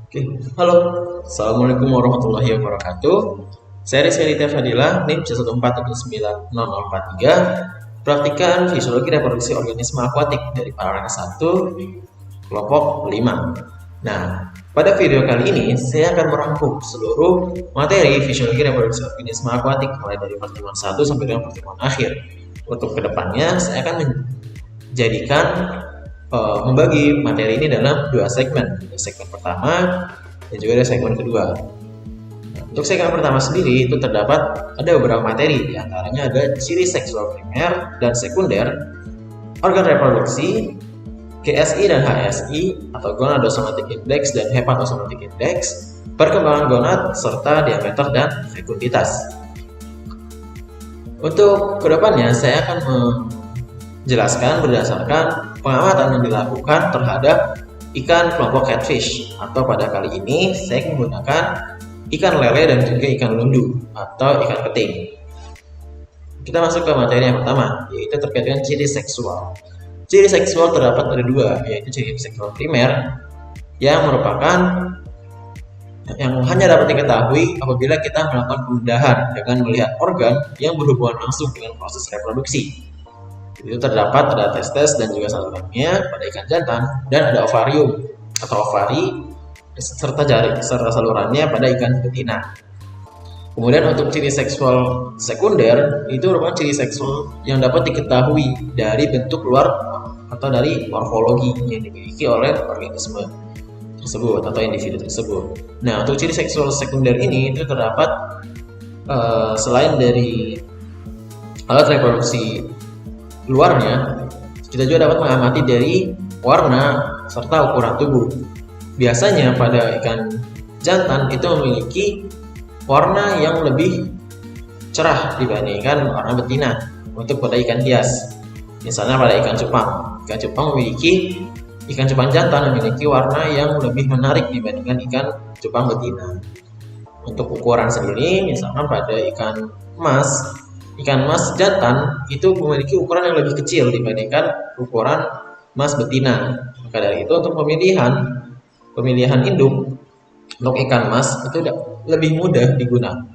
Oke, halo. Assalamualaikum warahmatullahi wabarakatuh. Saya Rizky Aditya Fadila, NIM C14790043. Praktikan fisiologi reproduksi organisme akuatik dari paragraf 1, kelompok 5. Nah, pada video kali ini saya akan merangkum seluruh materi fisiologi reproduksi organisme akuatik mulai dari pertemuan 1 sampai dengan pertemuan akhir. Untuk kedepannya saya akan menjadikan membagi materi ini dalam dua segmen. Ada segmen pertama dan juga ada segmen kedua. Nah, untuk segmen pertama sendiri itu terdapat ada beberapa materi, diantaranya ada ciri seksual primer dan sekunder, organ reproduksi, GSI dan HSI atau gonadosomatic index dan hepatosomatic index, perkembangan gonad serta diameter dan fekunditas. Untuk kedepannya saya akan menjelaskan berdasarkan pengamatan yang dilakukan terhadap ikan kelompok catfish, atau pada kali ini saya menggunakan ikan lele dan juga ikan lundu atau ikan keting. Kita masuk ke materi yang pertama, yaitu terkait dengan ciri seksual. Ciri seksual terdapat ada dua, yaitu ciri seksual primer yang merupakan yang hanya dapat diketahui apabila kita melakukan pembedahan dengan melihat organ yang berhubungan langsung dengan proses reproduksi. Itu terdapat ada testes dan juga salurannya pada ikan jantan, dan ada ovarium atau ovari serta jaring serta salurannya pada ikan betina. Kemudian untuk ciri seksual sekunder itu merupakan ciri seksual yang dapat diketahui dari bentuk luar atau dari morfologi yang dimiliki oleh organisme tersebut atau individu tersebut. Nah, untuk ciri seksual sekunder ini itu terdapat selain dari alat reproduksi luarnya, kita juga dapat mengamati dari warna serta ukuran tubuh. Biasanya pada ikan jantan itu memiliki warna yang lebih cerah dibandingkan warna betina untuk pada ikan hias. Misalnya pada ikan cupang memiliki ikan cupang jantan memiliki warna yang lebih menarik dibandingkan ikan cupang betina. Untuk ukuran sendiri, misalkan pada ikan emas jantan itu memiliki ukuran yang lebih kecil dibandingkan ukuran emas betina. Maka dari itu untuk pemilihan induk untuk ikan emas itu lebih mudah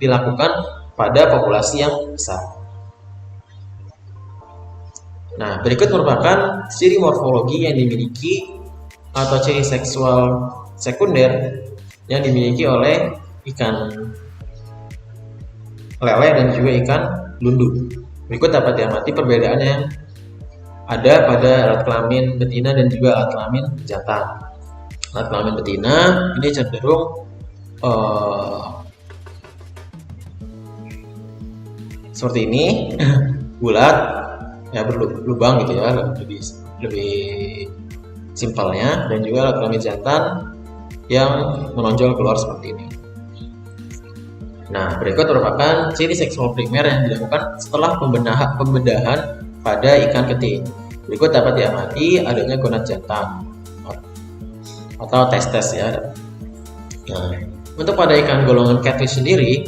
dilakukan pada populasi yang besar. Nah, berikut merupakan ciri morfologi yang dimiliki atau ciri seksual sekunder yang dimiliki oleh ikan lele dan juga ikan lundu. Berikut dapat diamati perbedaan yang ada pada alat kelamin betina dan juga alat kelamin jantan. Alat kelamin betina ini cenderung seperti ini, bulat, ya berlubang gitu ya, lebih simpelnya, dan juga alat kelamin jantan yang menonjol keluar seperti ini. Nah, berikut merupakan ciri seksual primer yang dilakukan setelah pembedahan pada ikan keting. Berikut dapat diamati adanya gonad jantan atau testes ya. Nah, untuk pada ikan golongan catfish sendiri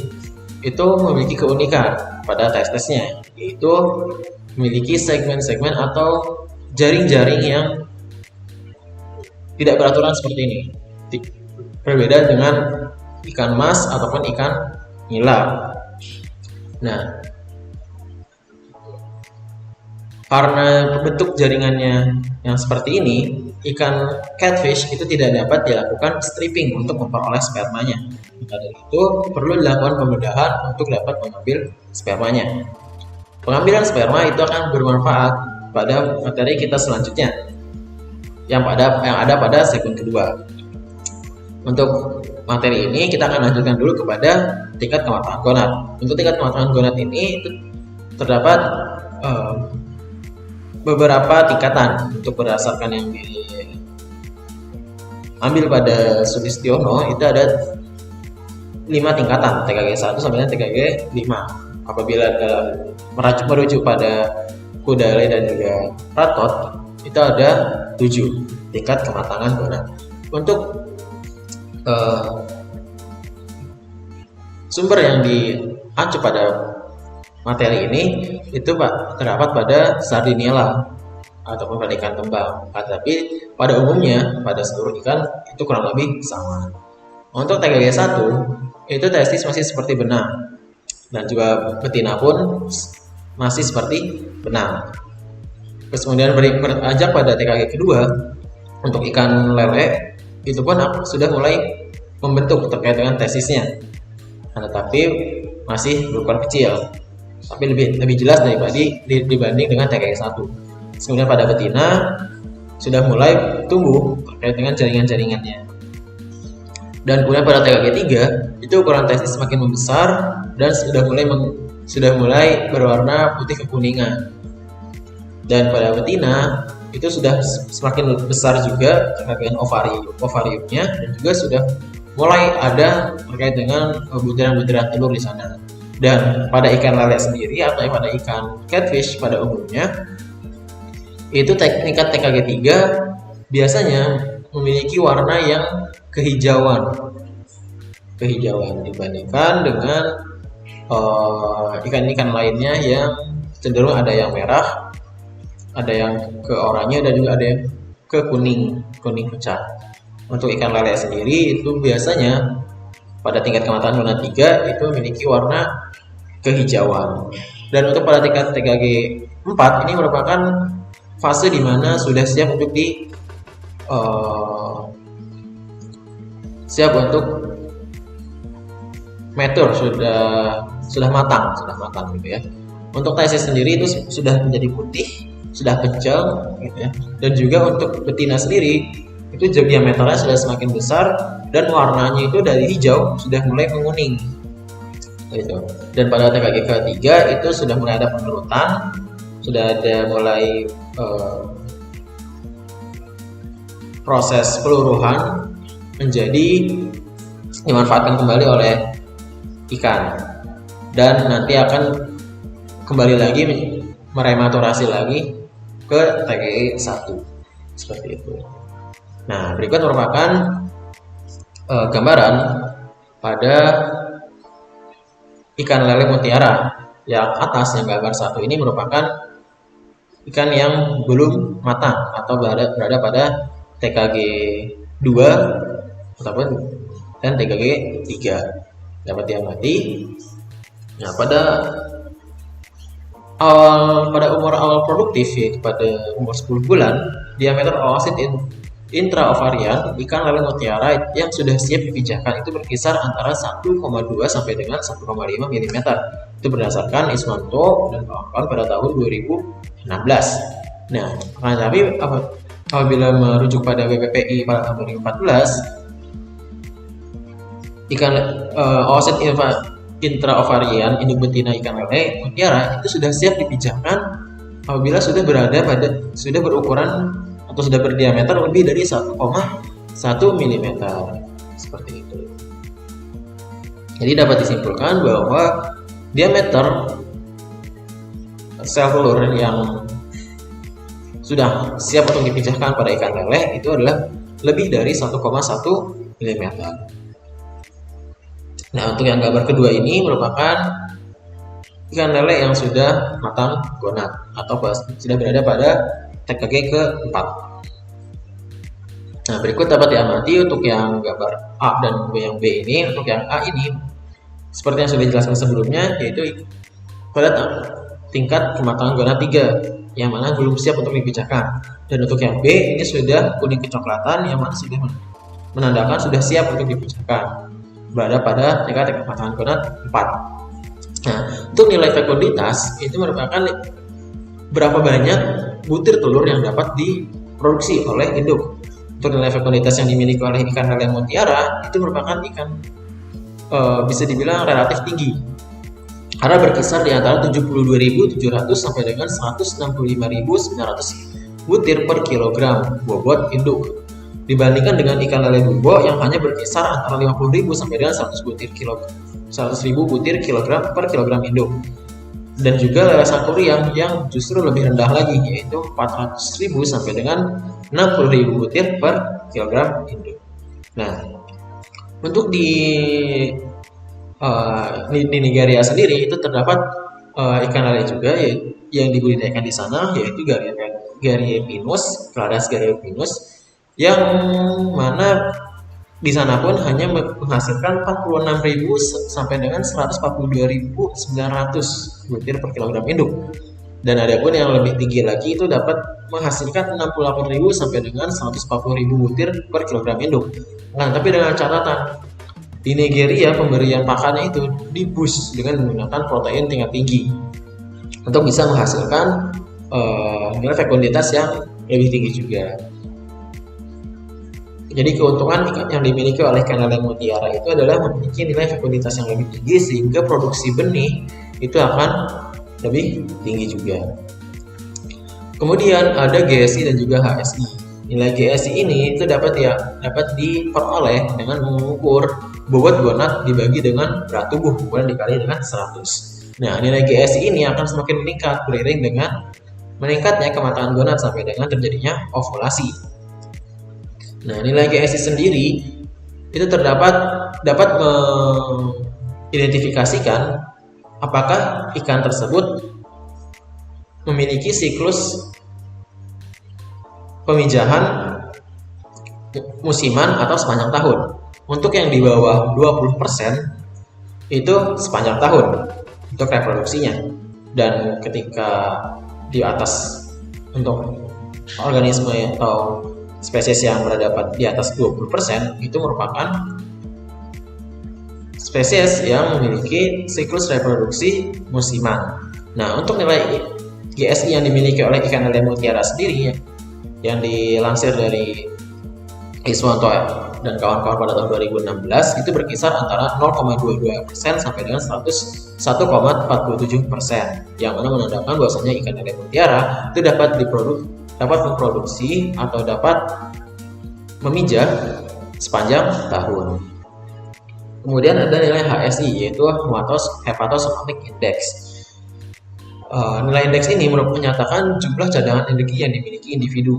itu memiliki keunikan pada testesnya, yaitu memiliki segmen-segmen atau jaring-jaring yang tidak beraturan seperti ini. Berbeda dengan ikan mas ataupun ikan nila. Nah, karena bentuk jaringannya yang seperti ini, ikan catfish itu tidak dapat dilakukan stripping untuk memperoleh spermanya. Maka dari itu perlu dilakukan pembedahan untuk dapat mengambil spermanya. Pengambilan sperma itu akan bermanfaat pada materi kita selanjutnya yang ada pada segmen kedua. Untuk materi ini kita akan lanjutkan dulu kepada tingkat kematangan gonad. Untuk tingkat kematangan gonad ini itu terdapat beberapa tingkatan. Untuk berdasarkan yang diambil pada Sulistiono itu ada 5 tingkatan, TKG 1 sampai dengan TKG 5. Apabila merujuk pada Kudale dan juga Ratot itu ada 7 tingkat kematangan gonad. Untuk sumber yang diacu pada materi ini itu terdapat pada Sardiniella ataupun pada ikan tembang. Tapi pada umumnya pada seluruh ikan itu kurang lebih sama. Untuk TKG 1 itu testis masih seperti benang, dan juga betina pun masih seperti benang. Terus kemudian beranjak pada TKG kedua, untuk ikan lele itu pun sudah mulai membentuk terkait dengan testisnya, tetapi masih berukuran kecil, tapi lebih jelas dibanding dengan TKG 1. Kemudian pada betina sudah mulai tumbuh terkait dengan jaringan-jaringannya. Dan kemudian pada TKG 3 itu ukuran testis semakin membesar dan sudah mulai berwarna putih kekuningan. Dan pada betina itu sudah semakin besar juga terkait dengan ovariumnya, dan juga sudah mulai ada terkait dengan butiran-butiran telur di sana. Dan pada ikan lele sendiri atau pada ikan catfish pada umumnya itu tingkat TKG 3 biasanya memiliki warna yang kehijauan dibandingkan dengan ikan-ikan lainnya yang cenderung ada yang merah, ada yang ke oranye, dan juga ada yang ke kuning pucat. Untuk ikan lele sendiri itu biasanya pada tingkat kematangan zona 3 itu memiliki warna kehijauan. Dan untuk pada tingkat TKG 4 ini merupakan fase di mana sudah siap untuk siap untuk mature, sudah matang gitu ya. Untuk testis sendiri itu sudah menjadi putih, sudah kencang gitu ya. Dan juga untuk betina sendiri itu diameternya sudah semakin besar dan warnanya itu dari hijau sudah mulai menguning gitu. Dan pada TKG ketiga itu sudah mulai ada pengerutan, sudah ada mulai proses peluruhan menjadi dimanfaatkan kembali oleh ikan, dan nanti akan kembali lagi merematurasi lagi ke TKG 1 seperti itu. Nah, berikut merupakan gambaran pada ikan lele mutiara. Yang atas, yang gambar 1 ini merupakan ikan yang belum matang atau berada pada TKG 2 ataupun dan TKG 3 dapat diamati. Nah, pada umur awal produktif, yaitu pada umur 10 bulan, diameter oosit intraovarian ikan lele mutiara yang sudah siap dipijahkan itu berkisar antara 1,2 sampai dengan 1,5 mm. Itu berdasarkan Ismanto dan kawan-kawan pada tahun 2016. Nah, tapi apabila merujuk pada BPPI pada tahun 2014, ikan oosit intraovarian induk betina ikan lele mutiara itu sudah siap dipijahkan apabila sudah berukuran atau sudah berdiameter lebih dari 1,1 mm seperti itu. Jadi dapat disimpulkan bahwa diameter sel telur yang sudah siap untuk dipijahkan pada ikan lele itu adalah lebih dari 1,1 mm. Nah, untuk yang gambar kedua ini merupakan ikan lele yang sudah matang gonad atau sudah berada pada TKG ke-4. Nah, berikut dapat diamati untuk yang gambar A dan yang B ini. Untuk yang A ini, seperti yang sudah dijelaskan sebelumnya, yaitu pada tingkat kematangan gonad 3, yang mana belum siap untuk dipijahkan. Dan untuk yang B ini sudah kuning kecoklatan, yang mana sudah menandakan sudah siap untuk dipijahkan, berada pada tingkat kematangan gonad 4. Nah, untuk nilai fekunditas itu merupakan berapa banyak butir telur yang dapat diproduksi oleh induk. Untuk nilai fekunditas yang dimiliki oleh ikan lele mutiara itu merupakan ikan bisa dibilang relatif tinggi, karena berkisar di antara 72.700 sampai dengan 165.900 butir per kilogram bobot induk, dibandingkan dengan ikan lele bubo yang hanya berkisar antara 50.000 sampai dengan 100.000 butir kilogram per kilogram induk. Dan juga lele sangkuri yang justru lebih rendah lagi, yaitu 400.000 sampai dengan 60.000 butir per kilogram induk. Nah, untuk di Nigeria sendiri itu terdapat ikan lele juga yang dibudidayakan di sana, yaitu Garrieopinus, Cladas Garrieopinus, yang mana di sana pun hanya menghasilkan 46.000 sampai dengan 142.900 butir per kilogram induk. Dan ada pun yang lebih tinggi lagi itu dapat menghasilkan 68.000 sampai dengan 140.000 butir per kilogram induk. Nah, tapi dengan catatan di Nigeria pemberian pakannya itu diboost dengan menggunakan protein tingkat tinggi untuk bisa menghasilkan nilai fekunditas yang lebih tinggi juga. Jadi keuntungan yang dimiliki oleh ikan lele mutiara itu adalah memiliki nilai fekunditas yang lebih tinggi sehingga produksi benih itu akan lebih tinggi juga. Kemudian ada GSI dan juga HSI. Nilai GSI ini itu dapat diperoleh dengan mengukur bobot gonad dibagi dengan berat tubuh kemudian dikali dengan 100. Nah, nilai GSI ini akan semakin meningkat beriring dengan meningkatnya kematangan gonad sampai dengan terjadinya ovulasi. Nah, nilai GSI sendiri itu dapat mengidentifikasikan apakah ikan tersebut memiliki siklus pemijahan musiman atau sepanjang tahun. Untuk yang di bawah 20% itu sepanjang tahun untuk reproduksinya. Dan ketika di atas untuk organisme atau spesies yang berada di atas 20% itu merupakan spesies yang memiliki siklus reproduksi musiman. Nah, untuk nilai GSI yang dimiliki oleh ikan lele mutiara sendiri yang dilansir dari Iswanto dan kawan-kawan pada tahun 2016 itu berkisar antara 0,22% sampai dengan 101,47%, yang mana menandakan bahwasanya ikan lele mutiara itu dapat memproduksi atau dapat memijah sepanjang tahun. Kemudian ada nilai HSI yaitu Hepatosomatic Index. Nilai indeks ini menyatakan jumlah cadangan energi yang dimiliki individu.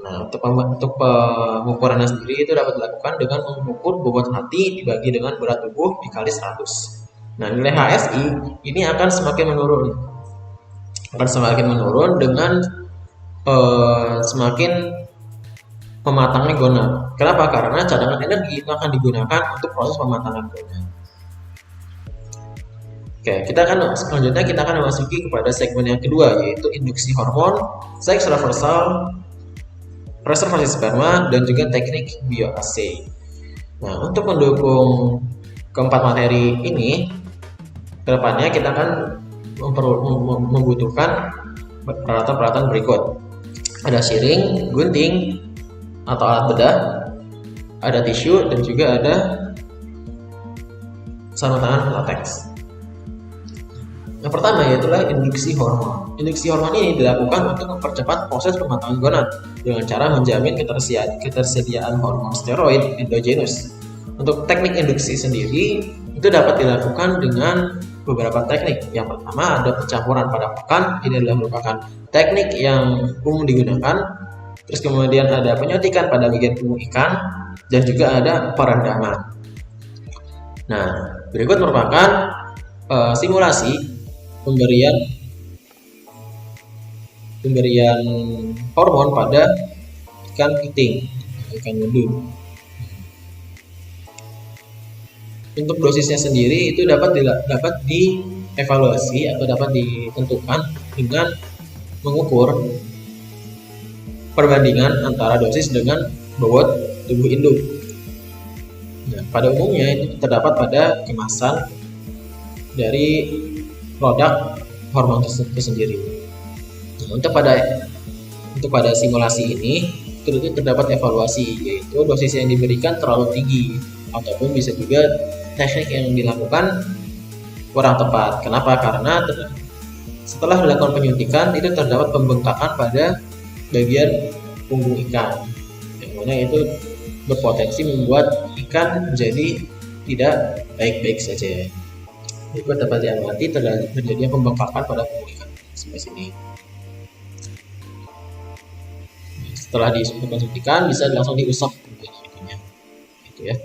Nah, untuk pengukurannya sendiri itu dapat dilakukan dengan mengukur bobot hati dibagi dengan berat tubuh dikali 100. Nah, nilai HSI ini akan semakin menurun dengan semakin mematangnya gonad. Kenapa? Karena cadangan energi itu akan digunakan untuk proses pematangan gonad. Oke, selanjutnya kita akan memasuki kepada segmen yang kedua, yaitu induksi hormon, seks reversal, preservasi sperma, dan juga teknik bioassay. Nah, untuk mendukung keempat materi ini, kedepannya kita akan membutuhkan peralatan-peralatan berikut. Ada syring, gunting, atau alat bedah, ada tisu, dan juga ada sarung tangan latex. Yang pertama yaitulah induksi hormon. Induksi hormon ini dilakukan untuk mempercepat proses pematangan gonad dengan cara menjamin ketersediaan hormon steroid endogenus. Untuk teknik induksi sendiri itu dapat dilakukan dengan beberapa teknik. Yang pertama ada pencampuran pada pakan. Ini adalah merupakan teknik yang umum digunakan. Terus kemudian ada penyuntikan pada bagian tubuh ikan dan juga ada perendaman. Nah, berikut merupakan simulasi pemberian hormon pada ikan kepiting, ikan mendung. Untuk dosisnya sendiri itu dapat dievaluasi atau dapat ditentukan dengan mengukur perbandingan antara dosis dengan bobot tubuh induk. Nah, pada umumnya itu terdapat pada kemasan dari produk hormon tersebut sendiri. Nah, untuk pada simulasi ini itu terdapat evaluasi, yaitu dosis yang diberikan terlalu tinggi ataupun bisa juga teknik yang dilakukan kurang tepat. Kenapa? Karena setelah dilakukan penyuntikan itu terdapat pembengkakan pada bagian punggung ikan, yang mana itu berpotensi membuat ikan menjadi tidak baik-baik saja. Itu dapat diamati terjadinya pembengkakan pada punggung ikan sampai sini. Setelah disuntikan bisa langsung diusap ikannya, gitu ya.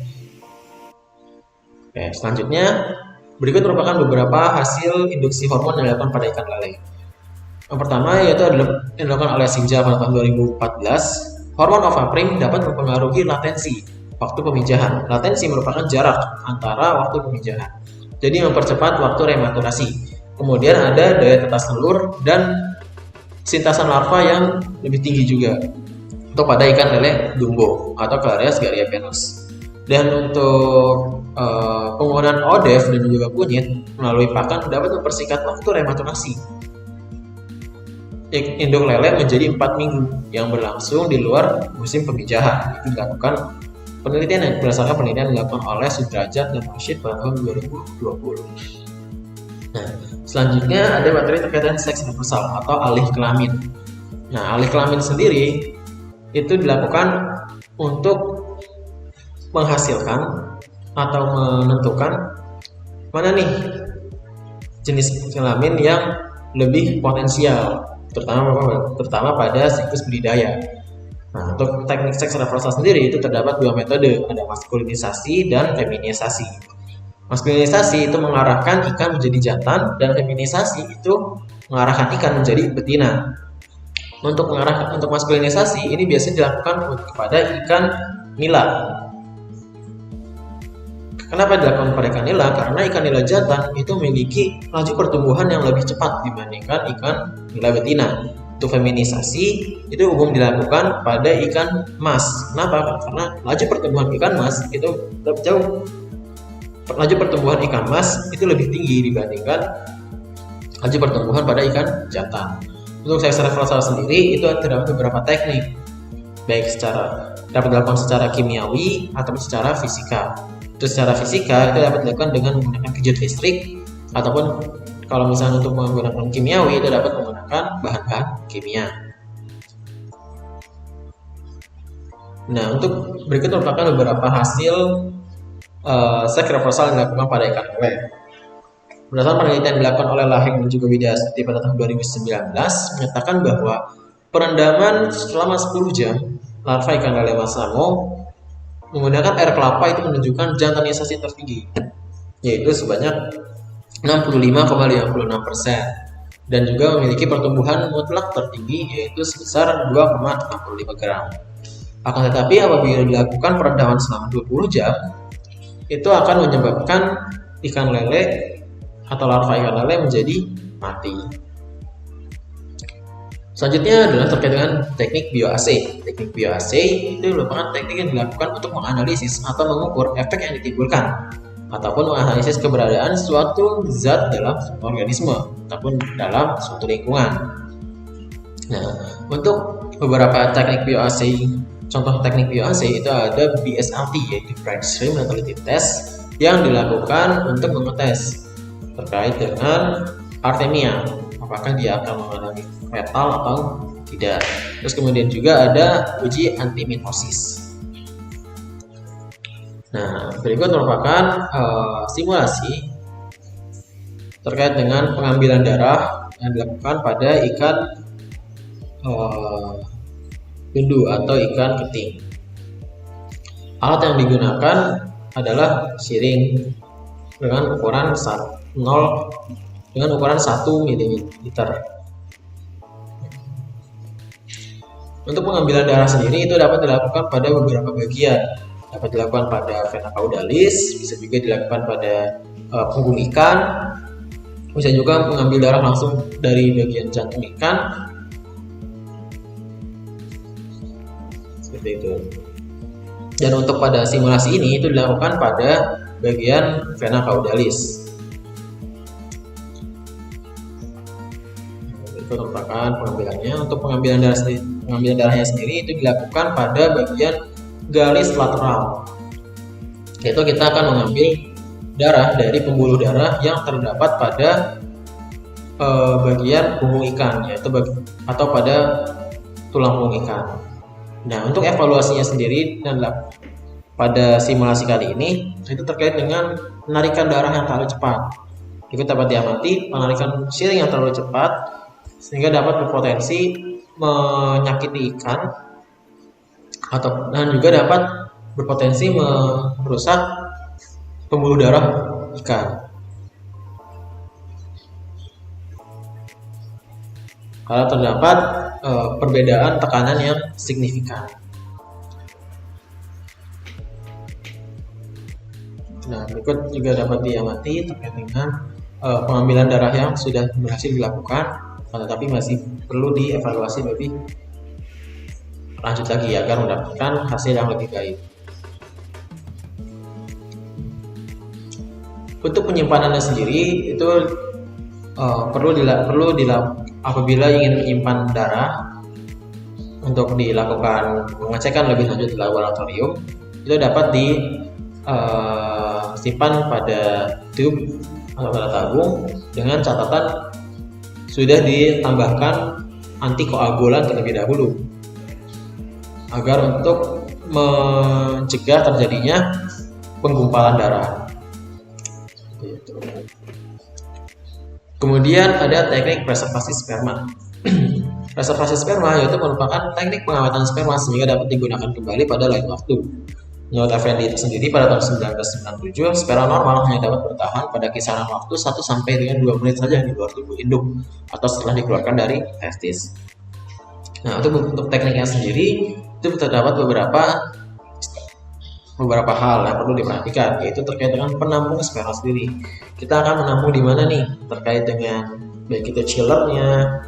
Oke, selanjutnya berikut merupakan beberapa hasil induksi hormon yang dilakukan pada ikan lele. Yang pertama yaitu adalah dilakukan oleh Sinja pada tahun 2014. Hormon ovaprin dapat mempengaruhi latensi waktu pemijahan. Latensi merupakan jarak antara waktu pemijahan. Jadi mempercepat waktu rematurasi. Kemudian ada daya tetas telur dan sintasan larva yang lebih tinggi juga untuk pada ikan lele dumbo atau Clarias garryapenus. Dan untuk penggunaan ODEF dan juga kunyit melalui pakan dapat mempersingkat waktu rematurasi induk lele menjadi 4 minggu yang berlangsung di luar musim pemijahan. Itu dilakukan berdasarkan penelitian dilakukan oleh Sudrajat dan Rashid pada tahun 2020. Nah, selanjutnya ada materi terkait dengan seks reversal atau alih kelamin. Nah, alih kelamin sendiri itu dilakukan untuk menghasilkan atau menentukan mana nih jenis kelamin yang lebih potensial, terutama pada siklus budidaya. Nah, untuk teknik seks reversal sendiri itu terdapat 2 metode, ada maskulinisasi dan feminisasi. Maskulinisasi itu mengarahkan ikan menjadi jantan dan feminisasi itu mengarahkan ikan menjadi betina. Untuk maskulinisasi ini biasanya dilakukan kepada ikan nila. Kenapa dilakukan pada ikan nila? Karena ikan nila jantan itu memiliki laju pertumbuhan yang lebih cepat dibandingkan ikan nila betina. Untuk feminisasi itu umum dilakukan pada ikan mas. Kenapa? Karena laju pertumbuhan ikan mas itu lebih jauh. Laju pertumbuhan ikan mas itu lebih tinggi dibandingkan laju pertumbuhan pada ikan jantan. Untuk seks reversal sendiri itu terdapat beberapa teknik, baik dapat dilakukan secara kimiawi atau secara fisika. Secara fisika itu dapat dilakukan dengan menggunakan kejut listrik, ataupun kalau misalnya untuk menggunakan kimiawi itu dapat menggunakan bahan-bahan kimia. Nah, untuk berikut merupakan beberapa hasil seks reversal yang dilakukan pada ikan lele. Berdasarkan penelitian yang dilakukan oleh Laheng dan juga Widyasti pada tahun 2019 menyatakan bahwa perendaman selama 10 jam larva ikan lele masamo menggunakan air kelapa itu menunjukkan jantanisasi tertinggi, yaitu sebanyak 65,56% dan juga memiliki pertumbuhan mutlak tertinggi yaitu sebesar 2,65 gram. Akan tetapi apabila dilakukan perendaman selama 20 jam itu akan menyebabkan ikan lele atau larva ikan lele menjadi mati. Selanjutnya adalah terkait dengan teknik bioassay. Teknik bioassay itu merupakan teknik yang dilakukan untuk menganalisis atau mengukur efek yang ditimbulkan ataupun menganalisis keberadaan suatu zat dalam suatu organisme ataupun dalam suatu lingkungan. Nah, untuk beberapa teknik bioassay, contoh teknik bioassay itu ada BSLT yaitu Bright Stream Natality Test yang dilakukan untuk mengetes terkait dengan artemia, apakah dia akan mengalami fetal atau tidak. Terus kemudian juga ada uji antimitosis. Nah, berikut merupakan simulasi terkait dengan pengambilan darah yang dilakukan pada ikan bendu atau ikan keting. Alat yang digunakan adalah siring dengan ukuran 1 ml. Untuk pengambilan darah sendiri itu dapat dilakukan pada beberapa bagian. Dapat dilakukan pada vena caudalis, bisa juga dilakukan pada punggung ikan, bisa juga mengambil darah langsung dari bagian jantung ikan. Seperti itu. Dan untuk pada simulasi ini itu dilakukan pada bagian vena caudalis. Itu merupakan pengambilannya. Untuk pengambilan darahnya sendiri itu dilakukan pada bagian galis lateral. Yaitu kita akan mengambil darah dari pembuluh darah yang terdapat pada bagian punggung ikan, atau pada tulang punggung ikan. Nah, untuk evaluasinya sendiri pada simulasi kali ini itu terkait dengan penarikan darah yang terlalu cepat. Itu dapat diamati penarikan siring yang terlalu cepat sehingga dapat berpotensi menyakiti ikan dan juga dapat berpotensi merusak pembuluh darah ikan. Kalau terdapat perbedaan tekanan yang signifikan. Nah, berikut juga dapat diamati terkait dengan pengambilan darah yang sudah berhasil dilakukan, tetapi masih perlu dievaluasi lebih lanjut lagi agar mendapatkan hasil yang lebih baik. Untuk penyimpanannya sendiri itu apabila ingin menyimpan darah untuk dilakukan pengecekan lebih lanjut di laboratorium, itu dapat disimpan pada tube atau pada tabung dengan catatan sudah ditambahkan antikoagulan terlebih dahulu agar untuk mencegah terjadinya penggumpalan darah. Kemudian ada teknik preservasi sperma. Preservasi sperma yaitu merupakan teknik pengawatan sperma sehingga dapat digunakan kembali pada lain waktu. Menurut Effendi itu sendiri, pada tahun 1997, sperma normal hanya dapat bertahan pada kisaran waktu 1 sampai dengan 2 menit saja di luar tubuh induk atau setelah dikeluarkan dari testis. Nah, untuk tekniknya sendiri itu terdapat beberapa hal yang perlu diperhatikan, yaitu terkait dengan penampung sperma sendiri. Kita akan menampung di mana nih? Terkait dengan baik itu chillernya,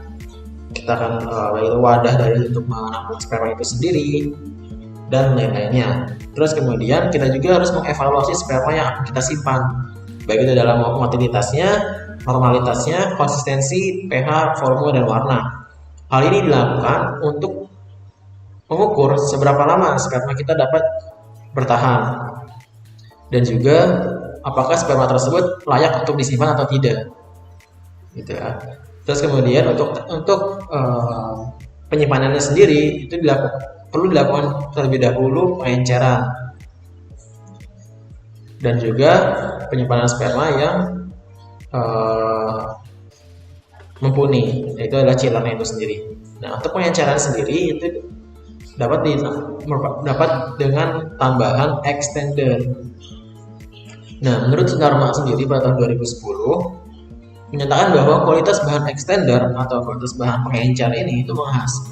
kita akan itu wadah dari untuk menampung sperma itu sendiri, dan lain-lainnya. Terus kemudian kita juga harus mengevaluasi sperma yang akan kita simpan, baik itu dalam motilitasnya, normalitasnya, konsistensi, pH, volume, dan warna. Hal ini dilakukan untuk mengukur seberapa lama sperma kita dapat bertahan, dan juga apakah sperma tersebut layak untuk disimpan atau tidak, gitu ya. Terus kemudian untuk penyimpanannya sendiri itu perlu dilakukan terlebih dahulu pengenceran dan juga penyimpanan sperma yang mumpuni, yaitu adalah chillernya itu sendiri. Nah, untuk pengenceran sendiri itu dapat dengan tambahan extender. Nah, menurut Sunarma sendiri pada tahun 2010 menyatakan bahwa kualitas bahan extender atau kualitas bahan pengencer ini itu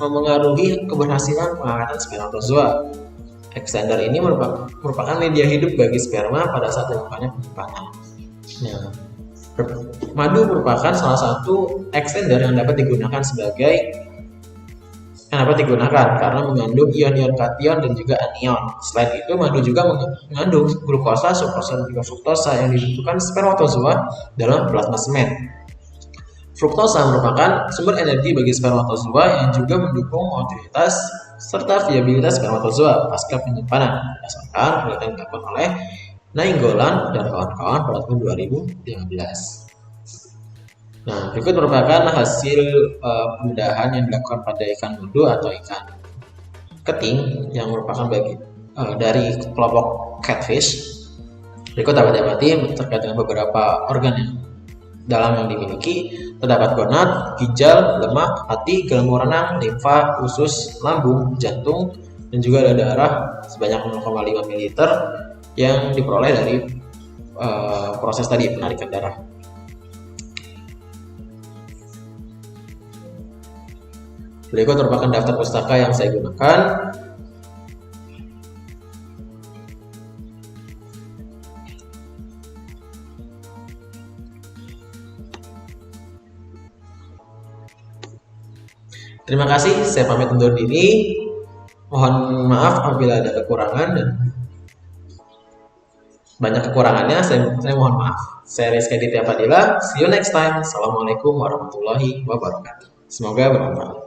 memengaruhi keberhasilan pengangkatan spermatozoa. Extender ini merupakan media hidup bagi sperma pada saat dilakukannya penyimpanan. Nah, madu merupakan salah satu extender yang dapat digunakan karena mengandung ion-ion kation dan juga anion. Selain itu, madu juga mengandung glukosa, sukrosa, dan juga fruktosa yang dibutuhkan spermatozoa dalam plasma semen. Fruktosa merupakan sumber energi bagi spermatozoa yang juga mendukung motilitas serta viabilitas spermatozoa pasca penyimpanan, berdasarkan penelitian dilakukan oleh Nainggolan dan kawan-kawan pada tahun 2015. Nah, berikut merupakan hasil pembedahan yang dilakukan pada ikan mudu atau ikan keting yang merupakan dari kelompok catfish. Berikut dapat diamati terkait dengan beberapa organ yang dalam yang dimiliki. Terdapat gonad, ginjal, lemak, hati, gelembung renang, limfa, usus, lambung, jantung, dan juga ada darah sebanyak 0,5 ml yang diperoleh dari proses tadi penarikan darah. Berikut merupakan daftar pustaka yang saya gunakan. Terima kasih, saya pamit undur diri. Mohon maaf apabila ada kekurangan dan banyak kekurangannya, saya mohon maaf. Saya Rizky Aditya Fadila. See you next time. Assalamualaikum warahmatullahi wabarakatuh. Semoga bermanfaat.